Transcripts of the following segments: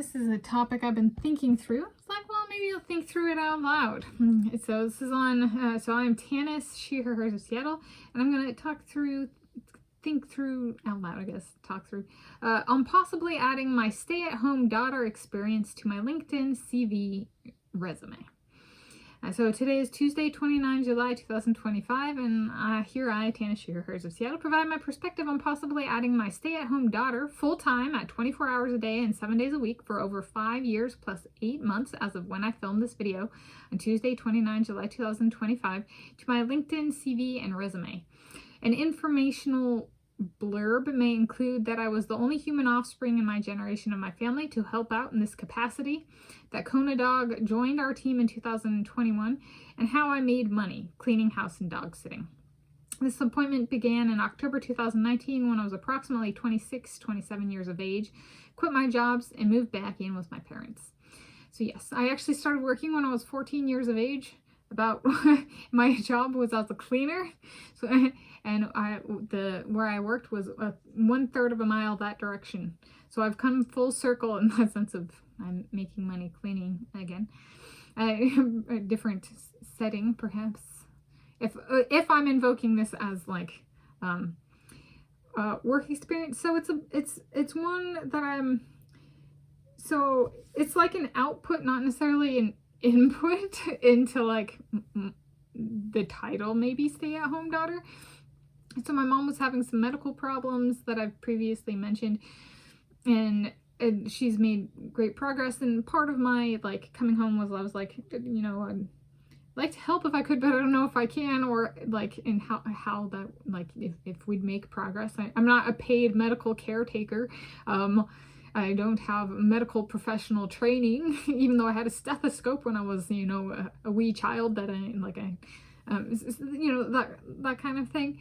This is a topic I've been thinking through. It's like, well, maybe I'll think through it out loud. So this is on, so I'm Tanis, she, her, hers of Seattle, and I'm going to think through out loud, I guess, talk through, on possibly adding my stay-at-home daughter experience to my LinkedIn CV resume. So today is Tuesday, 29 July 2025, and here I, Tanis, she, her, hers of Seattle, provide my perspective on possibly adding my stay-at-home daughter full-time at 24 hours a day and 7 days a week for over 5 years plus 8 months as of when I filmed this video on Tuesday, 29 July 2025 to my LinkedIn CV and resume. An informational blurb may include that I was the only human offspring in my generation of my family to help out in this capacity, that Kona Dog joined our team in 2021, and how I made money cleaning house and dog sitting. This appointment began in October 2019 when I was approximately 27 years of age, quit my jobs, and moved back in with my parents. So yes, I actually started working when I was 14 years of age. About my job was as a cleaner, so where I worked was 1/3 of a mile that direction. So I've come full circle in the sense of I'm making money cleaning again. A different setting, perhaps. If I'm invoking this as like work experience, so it's one that I'm. So it's like an output, not necessarily an input into like the title, maybe stay-at-home daughter. So my mom was having some medical problems that I've previously mentioned, and she's made great progress, and part of my like coming home was I was like, you know, I'd like to help if I could, but I don't know if I can, or like in how that, like if we'd make progress. I'm not a paid medical caretaker. I don't have medical professional training, even though I had a stethoscope when I was, you know, a wee child that you know, that kind of thing.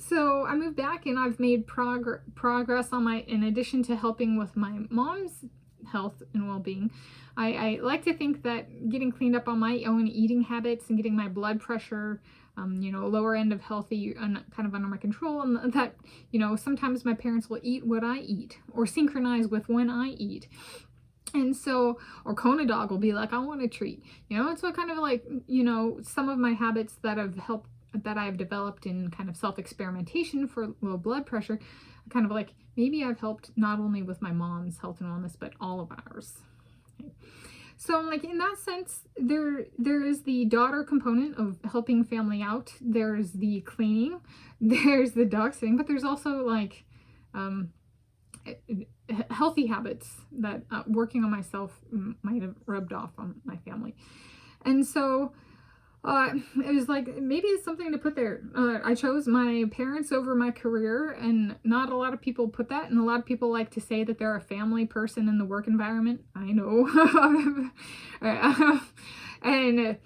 So I moved back and I've made progress on in addition to helping with my mom's health and well-being. I like to think that getting cleaned up on my own eating habits and getting my blood pressure, you know, lower end of healthy and kind of under my control, and that, you know, sometimes my parents will eat what I eat or synchronize with when I eat. And so, or Kona Dog will be like, I want a treat, you know, and so kind of like, you know, some of my habits that have helped, that I've developed in kind of self-experimentation for low blood pressure, kind of like maybe I've helped not only with my mom's health and wellness, but all of ours. Okay. So like in that sense, there is the daughter component of helping family out. There's the cleaning, there's the dog sitting, but there's also like healthy habits that working on myself might have rubbed off on my family. And so it was like, maybe it's something to put there. I chose my parents over my career, and not a lot of people put that, and a lot of people like to say that they're a family person in the work environment. I know. And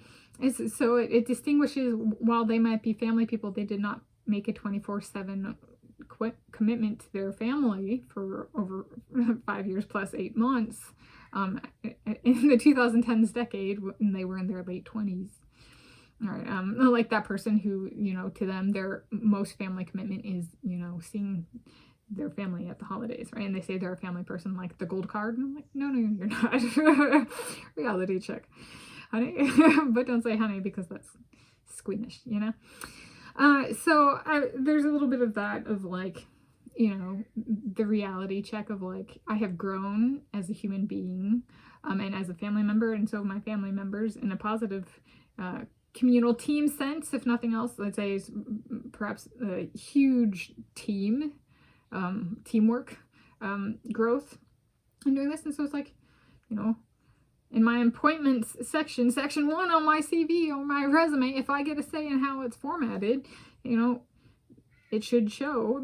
so it distinguishes, while they might be family people, they did not make a 24/7 commitment to their family for over 5 years plus 8 months in the 2010s decade when they were in their late 20s. All right, like that person who, you know, to them, their most family commitment is, you know, seeing their family at the holidays, right? And they say they're a family person, like the gold card. And I'm like, no, you're not. Reality check, honey. But don't say honey because that's squeamish, you know? So there's a little bit of that, of like, you know, the reality check of like, I have grown as a human being and as a family member, and so my family members, in a positive communal team sense, if nothing else, let's say, is perhaps a huge teamwork growth in doing this. And so it's like, you know, in my appointments section 1 on my CV, on my resume, if I get a say in how it's formatted, you know, it should show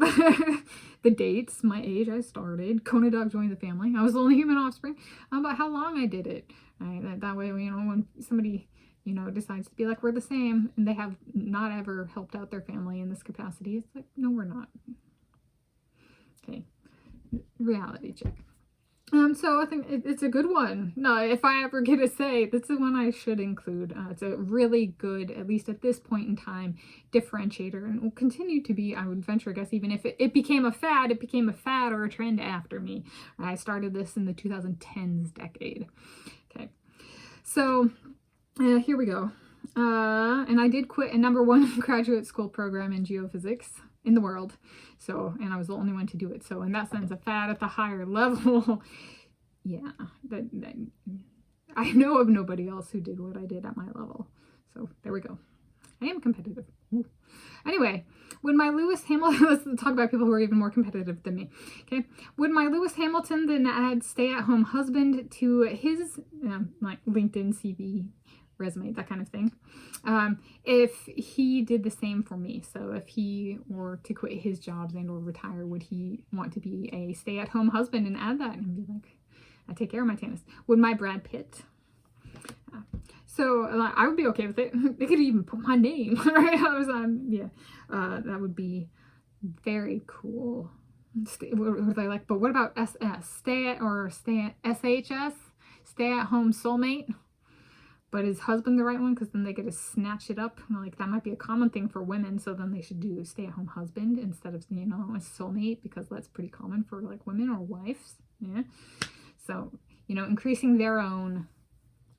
the dates, my age I started, Kona Dog joined the family, I was the only human offspring, about how long I did it. Right? That way, you know, when somebody, you know, decides to be like, we're the same, and they have not ever helped out their family in this capacity, it's like, no, we're not. Okay, reality check. So I think it's a good one. No, if I ever get a say, that's the one I should include. It's a really good, at least at this point in time, differentiator, and will continue to be, I would venture a guess, even if it became a fad, it became a fad or a trend after me. I started this in the 2010s decade. Okay, so here we go. And I did quit a #1 graduate school program in geophysics in the world. So, and I was the only one to do it. So in that sense, a fad at the higher level. Yeah, I know of nobody else who did what I did at my level. So there we go. I am competitive. Ooh. Anyway, when my Lewis Hamilton, let's talk about people who are even more competitive than me. Okay, when my Lewis Hamilton then add stay-at-home husband to his like LinkedIn CV, resume, that kind of thing, if he did the same for me, so if he were to quit his jobs and or retire, would he want to be a stay-at-home husband and add that and be like, I take care of my Tanis? Would my Brad Pitt? So I would be okay with it. They could even put my name, right? I was that would be very cool. What are they like? But what about SS? SHS? Stay at home soulmate? But is husband the right one? Because then they get to snatch it up. Like, that might be a common thing for women. So then they should do stay-at-home husband instead of, you know, a soulmate, because that's pretty common for like women or wives. Yeah. So, you know, increasing their own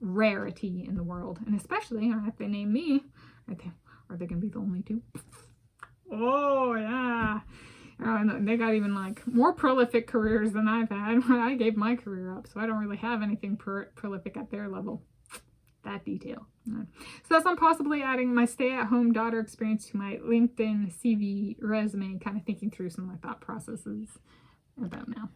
rarity in the world. And especially if they name me, are they going to be the only two? Oh, yeah. They got even like more prolific careers than I've had. I gave my career up, so I don't really have anything prolific at their level. That detail. So that's on possibly adding my stay-at-home daughter experience to my LinkedIn CV resume, kind of thinking through some of my thought processes about now.